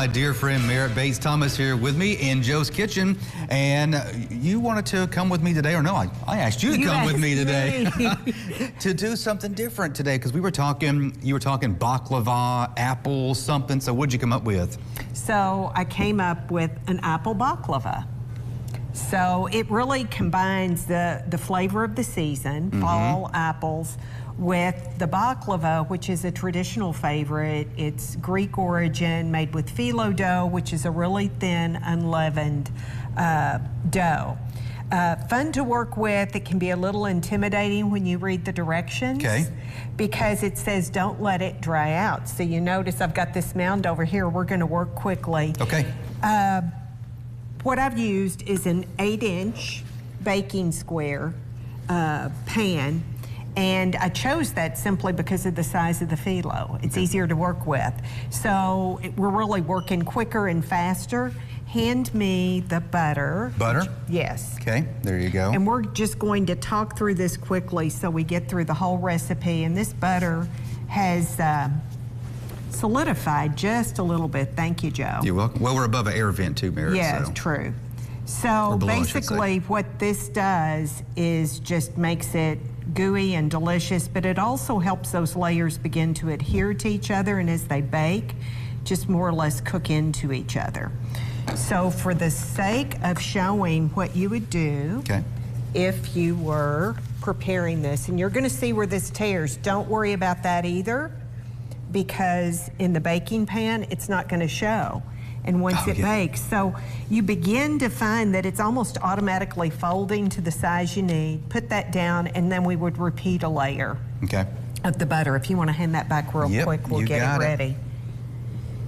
my dear friend Merritt Bates Thomas here with me in Joe's kitchen. And you wanted to come with me today, or no, I asked you to come with me today to do something different today, because you were talking baklava, apple something. So what'd you come up with? So I came up with an apple baklava. So it really combines the flavor of the season, fall apples, with the baklava, which is a traditional favorite. It's Greek origin, made with phyllo dough, which is a really thin, unleavened dough. Fun to work with. It can be a little intimidating when you read the directions. Okay. Because it says don't let it dry out. So you notice I've got this mound over here. We're going to work quickly. Okay. What I've used is an 8-inch baking square pan, and I chose that simply because of the size of the phyllo. It's easier to work with. So we're really working quicker and faster. Hand me the butter. Butter? Yes. Okay, there you go. And we're just going to talk through this quickly so we get through the whole recipe. And this butter has solidified just a little bit. Thank you, Joe. You're welcome. Well, we're above an air vent too, Merritt. Yes, so. true. So below, basically what this does is just makes it gooey and delicious, but it also helps those layers begin to adhere to each other, and as they bake, just more or less cook into each other. So for the sake of showing what you would do if you were preparing this, and you're going to see where this tears, don't worry about that either, because in the baking pan, it's not going to show. And once it bakes, so you begin to find that it's almost automatically folding to the size you need. Put that down, and then we would repeat a layer of the butter. If you want to hand that back real quick, we'll get it ready.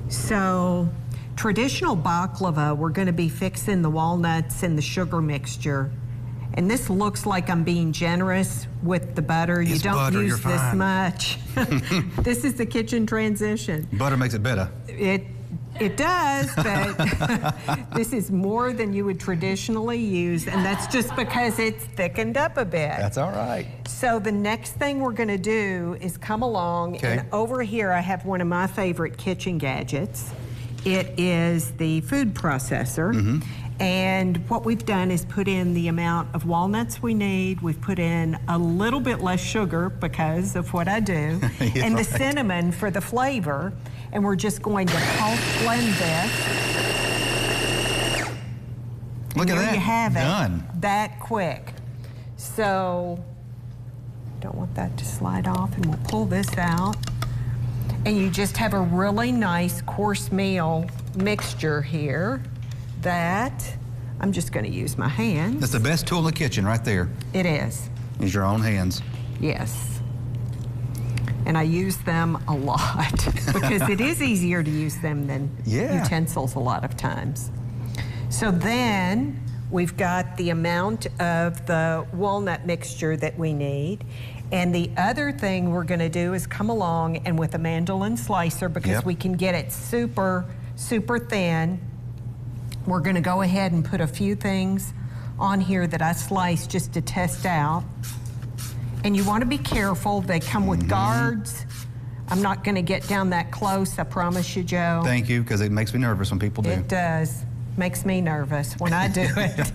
So traditional baklava, we're going to be fixing the walnuts and the sugar mixture. And this looks like I'm being generous with the butter. You don't use this much. This is the kitchen transition. Butter makes it better. It does, but this is more than you would traditionally use, and that's just because it's thickened up a bit. That's all right. So the next thing we're going to do is come along, and over here I have one of my favorite kitchen gadgets. It is the food processor. And what we've done is put in the amount of walnuts we need. We've put in a little bit less sugar because of what I do, and the cinnamon for the flavor. And we're just going to pulse blend this. Look at that. There you have it. Done. That quick. So, don't want that to slide off, and we'll pull this out. And you just have a really nice course meal mixture here that I'm just going to use my hands. That's the best tool in the kitchen right there. It is. Use your own hands. Yes. And I use them a lot because it is easier to use them than utensils a lot of times. So then we've got the amount of the walnut mixture that we need. And the other thing we're going to do is come along and with a mandolin slicer, because we can get it super, super thin, we're going to go ahead and put a few things on here that I sliced just to test out. And you want to be careful. They come with guards. I'm not going to get down that close, I promise you, Joe. Thank you, because it makes me nervous when people do. It does. Makes me nervous when I do it.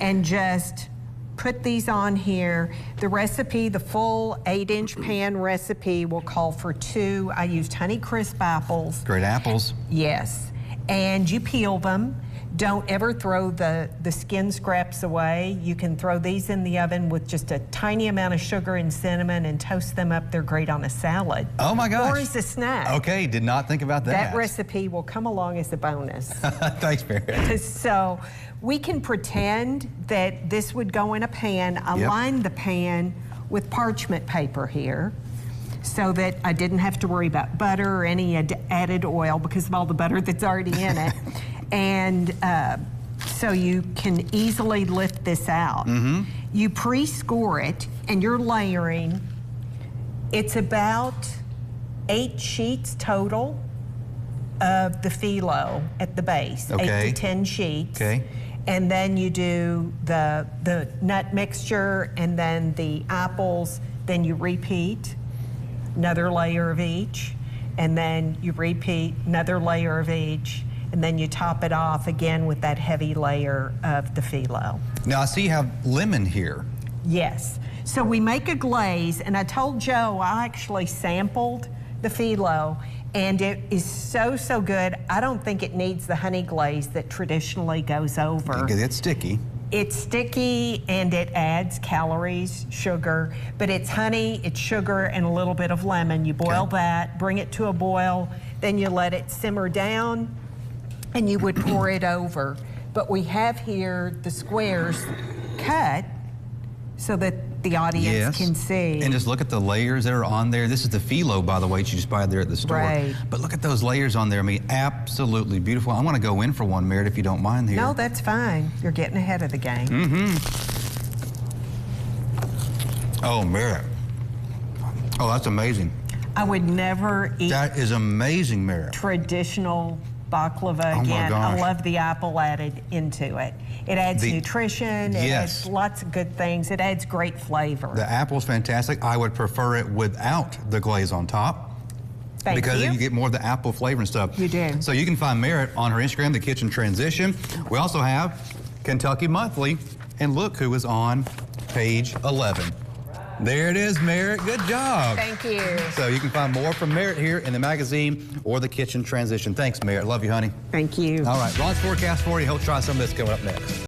And just put these on here. The recipe, the full 8-inch pan recipe, will call for 2. I used Honeycrisp apples. Great apples. Yes. And you peel them. Don't ever throw the skin scraps away. You can throw these in the oven with just a tiny amount of sugar and cinnamon and toast them up. They're great on a salad. Oh my gosh. Or as a snack. Okay, did not think about that. That recipe will come along as a bonus. Thanks, Merritt. So we can pretend that this would go in a pan. I lined the pan with parchment paper here, so that I didn't have to worry about butter or any added oil because of all the butter that's already in it. And so you can easily lift this out. You pre-score it, and you're layering. It's about 8 sheets total of the phyllo at the base, 8 to 10 sheets. And then you do the nut mixture, and then the apples, then you repeat, another layer of each. and then you repeat another layer of each, and then you top it off again with that heavy layer of the phyllo. Now I see you have lemon here. Yes. So we make a glaze, and I told Joe I actually sampled the phyllo, and it is so good. I don't think it needs the honey glaze that traditionally goes over. It's sticky. It's sticky and it adds calories, sugar, but it's honey, it's sugar, and a little bit of lemon. You boil that, bring it to a boil, then you let it simmer down, and you would pour it over. But we have here the squares cut so that the audience can see. And just look at the layers that are on there. This is the phyllo, by the way, that you just buy there at the store. Right. But look at those layers on there. I mean, absolutely beautiful. I want to go in for one, Merritt, if you don't mind here. No, that's fine. You're getting ahead of the game. Oh, Merritt. Oh, that's amazing. I would never eat That is amazing, Merritt. traditional baklava Oh, my again. I gosh. love the apple added into it. It adds nutrition, it adds lots of good things, it adds great flavor. The apple's fantastic. I would prefer it without the glaze on top. Because then you get more of the apple flavor and stuff. You do. So you can find Merritt on her Instagram, The Kitchen Transition. We also have Kentucky Monthly, and look who is on page 11. There it is, Merritt. Good job. Thank you. So you can find more from Merritt here in the magazine or The Kitchen Transition. Thanks, Merritt. Love you, honey. Thank you. All right, Ron's forecast for you. He'll try some of this coming up next.